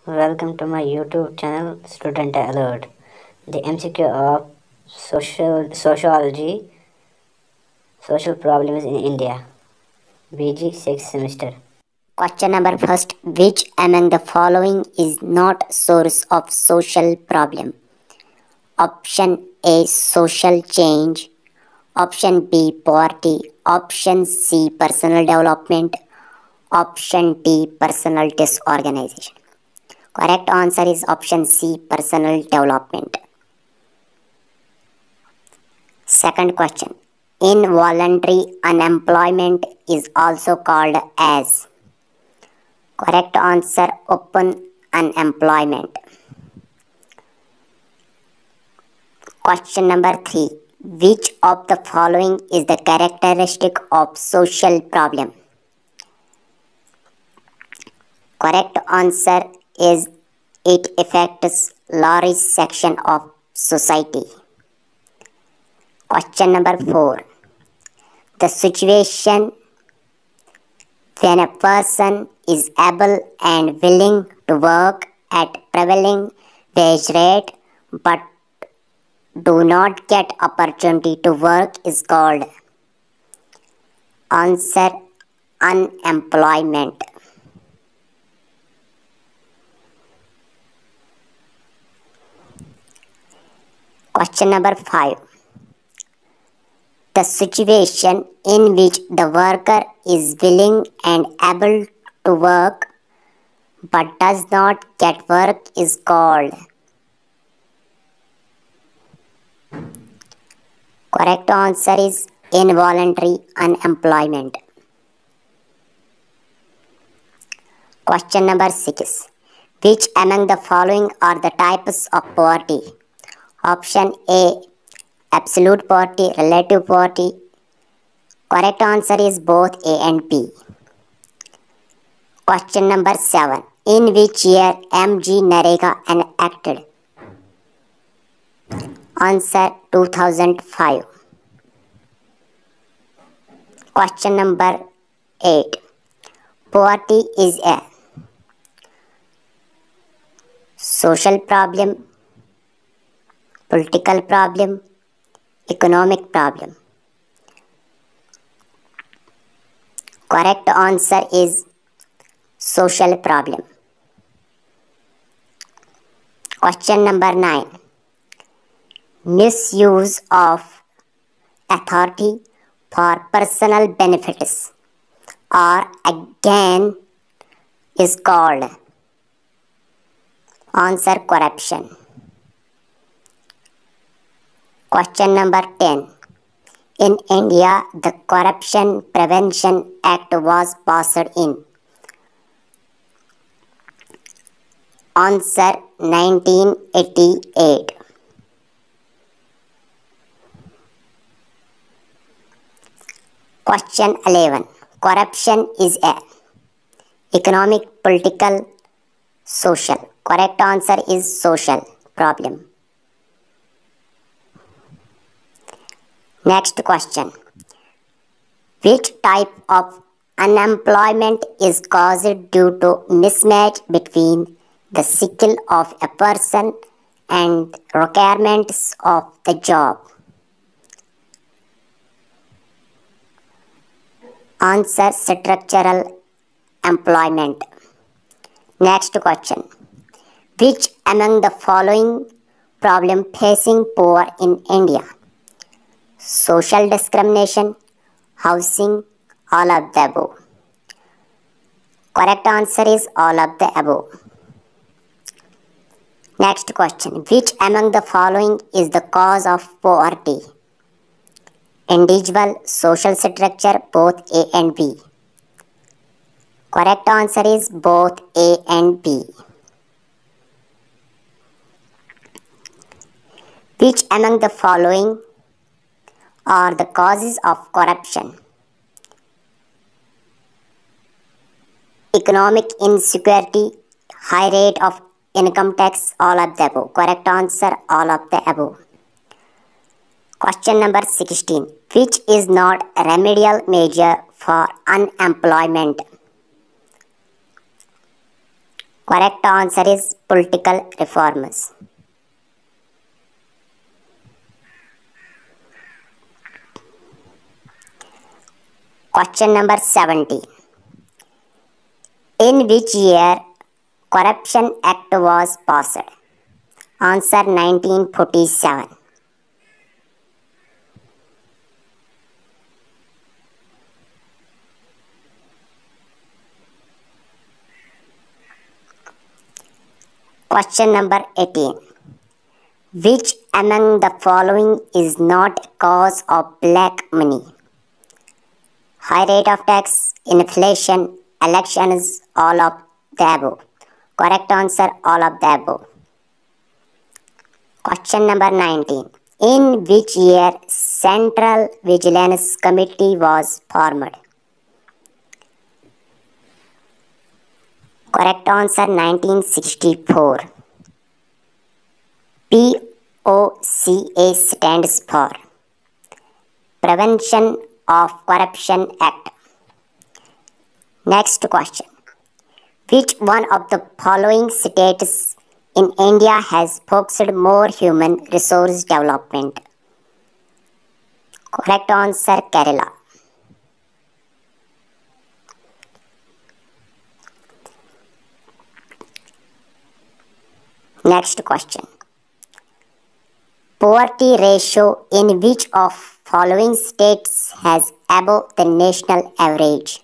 Welcome to my YouTube channel Student Alert. The MCQ of Sociology Social Problems in India BG 6th semester. Question number first. Which among the following is not source of social problem? Option A, social change. Option B, poverty. Option C, personal development. Option D, personal disorganization. Correct answer is option C, personal development. Second question. Involuntary unemployment is also called as. Correct answer, open unemployment. Question number 3. Which of the following is the characteristic of social problem? Correct answer is it affects large section of society. Question number 4. The situation when a person is able and willing to work at prevailing wage rate but do not get opportunity to work is called. Answer, unemployment. Question number 5. The situation in which the worker is willing and able to work but does not get work is called. Correct answer is involuntary unemployment. Question number 6. Which among the following are the types of poverty? Option A, absolute poverty, relative poverty. Correct answer is both A and B. Question number 7. In which year MG Narega enacted? Answer, 2005. Question number 8. Poverty is a social problem, political problem, economic problem. Correct answer is social problem. Question number 9. Misuse of authority for personal benefits or again is called. Answer, corruption. Question number 10. In India, the Corruption Prevention Act was passed in. Answer, 1988. Question 11. Corruption is a economic, political, social. Correct answer is social problem. Next question. Which type of unemployment is caused due to mismatch between the skill of a person and requirements of the job? Answer, structural employment. Next question. Which among the following problem facing poor in India? Social discrimination, housing, all of the above. Correct answer is all of the above. Next question. Which among the following is the cause of poverty? Individual, social structure, both A and B. Correct answer is both A and B. Which among the following are the causes of corruption? Economic insecurity, high rate of income tax, all of the above. Correct answer, all of the above. Question number 16. Which is not a remedial measure for unemployment? Correct answer is political reforms. Question number 70. In which year Corruption Act was passed? Answer 1947. Question number 18. Which among the following is not a cause of black money? High rate of tax, inflation, elections, all of the above. Correct answer, all of the above. Question number 19. In which year Central Vigilance Committee was formed? Correct answer 1964. POCA stands for Prevention of Corruption Act. Next question. Which one of the following states in India has focused more human resource development? Correct answer Kerala. Next question. Poverty ratio in which of following states has above the national average?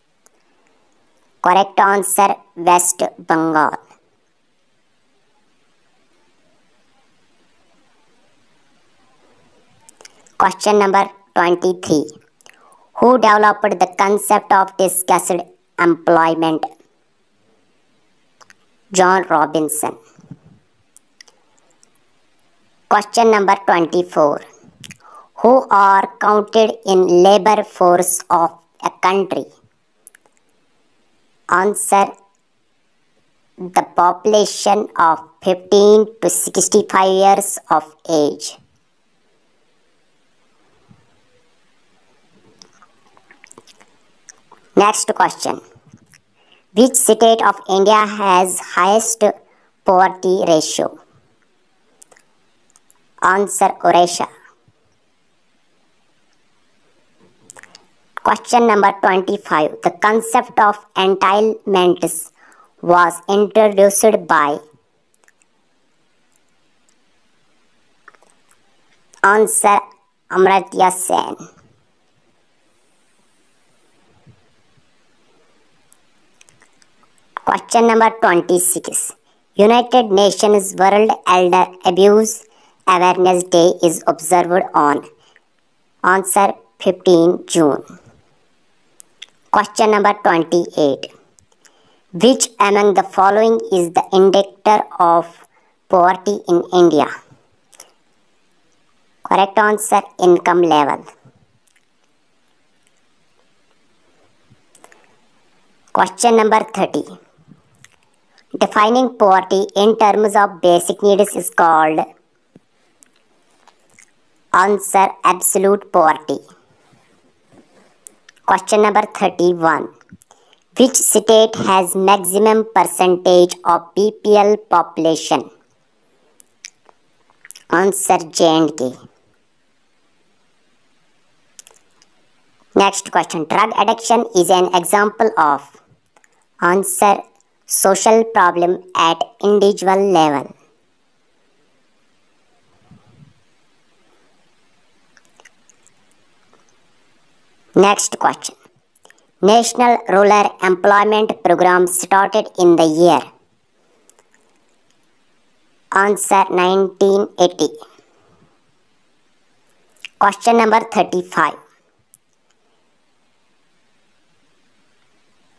Correct answer West Bengal. Question number 23. Who developed the concept of disguised employment? John Robinson. Question number 24. Who are counted in labor force of a country? Answer the population of 15 to 65 years of age. Next question. Which state of India has highest poverty ratio? Answer Odisha. Question number 25. The concept of entitlements was introduced by? Answer Amartya Sen. Question number 26. United Nations World Elder Abuse Awareness Day is observed on? Answer 15 June. Question number 28. Which among the following is the indicator of poverty in India? Correct answer income level. Question number 30. Defining poverty in terms of basic needs is called? Answer absolute poverty. Question number 31. Which state has maximum percentage of BPL population? Answer J&K. Next question. Drug addiction is an example of? Answer social problem at individual level. Next question. National Rural Employment Program started in the year? Answer 1980. Question number 35.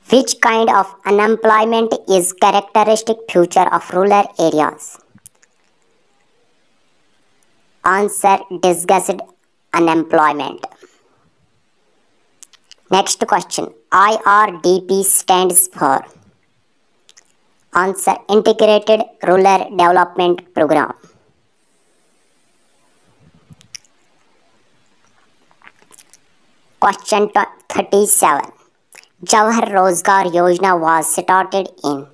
Which kind of unemployment is characteristic feature of rural areas? Answer disguised unemployment. Next question. IRDP stands for? Answer Integrated Rural Development Program. Question 37. Jawahar Rozgar Yojana was started in?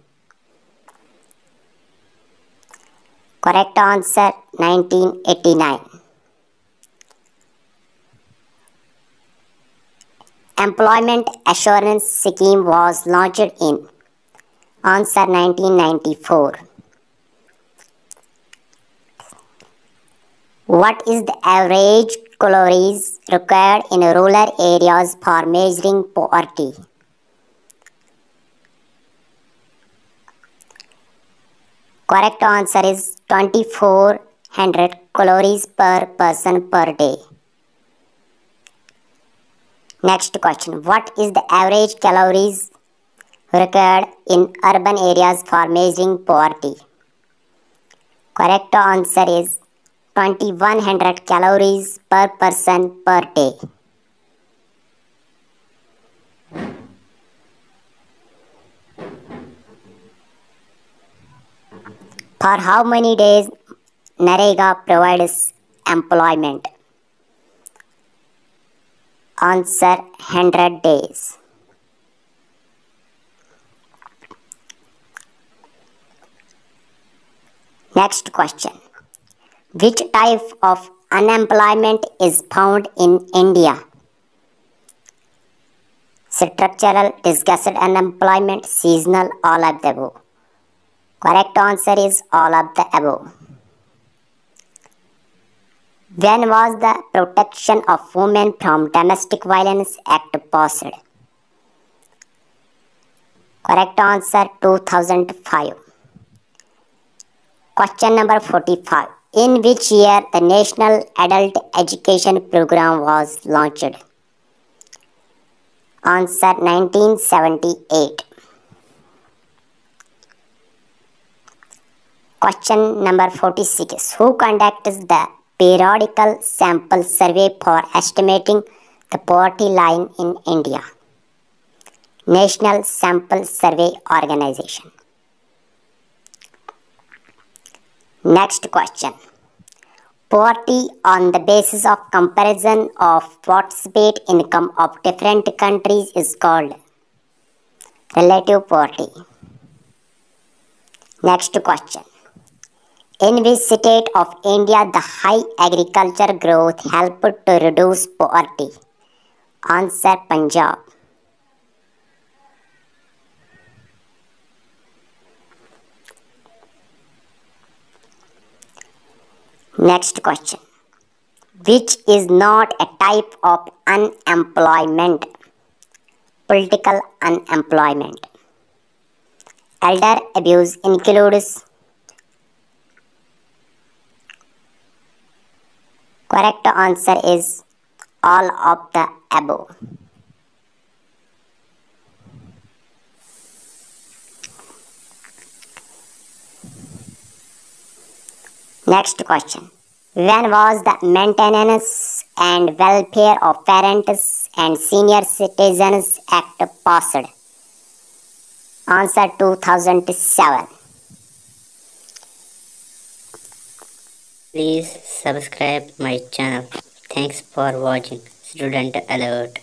Correct answer 1989. Employment Assurance Scheme was launched in. Answer 1994. What is the average calories required in rural areas for measuring poverty? Correct answer is 2400 calories per person per day. Next question. What is the average calories required in urban areas for measuring poverty? Correct answer is 2100 calories per person per day. For how many days NREGA provides employment? Answer 100 days. Next question. Which type of unemployment is found in India? Structural, disguised unemployment, seasonal, all of the above. Correct answer is all of the above. When was the Protection of Women from Domestic Violence Act passed? Correct answer 2005. Question number 45. In which year the National Adult Education Program was launched? Answer 1978. Question number 46. Who conducts the periodical sample survey for estimating the poverty line in India? National Sample Survey Organization. Next question. Poverty on the basis of comparison of participate income of different countries is called relative poverty. Next question. In which state of India the high agriculture growth helped to reduce poverty? Answer Punjab. Next question. Which is not a type of unemployment? Political unemployment. Elder abuse includes. Correct answer is all of the above. Next question. When was the Maintenance and Welfare of Parents and Senior Citizens Act passed? Answer 2007. Please subscribe my channel. Thanks for watching. Student Alert.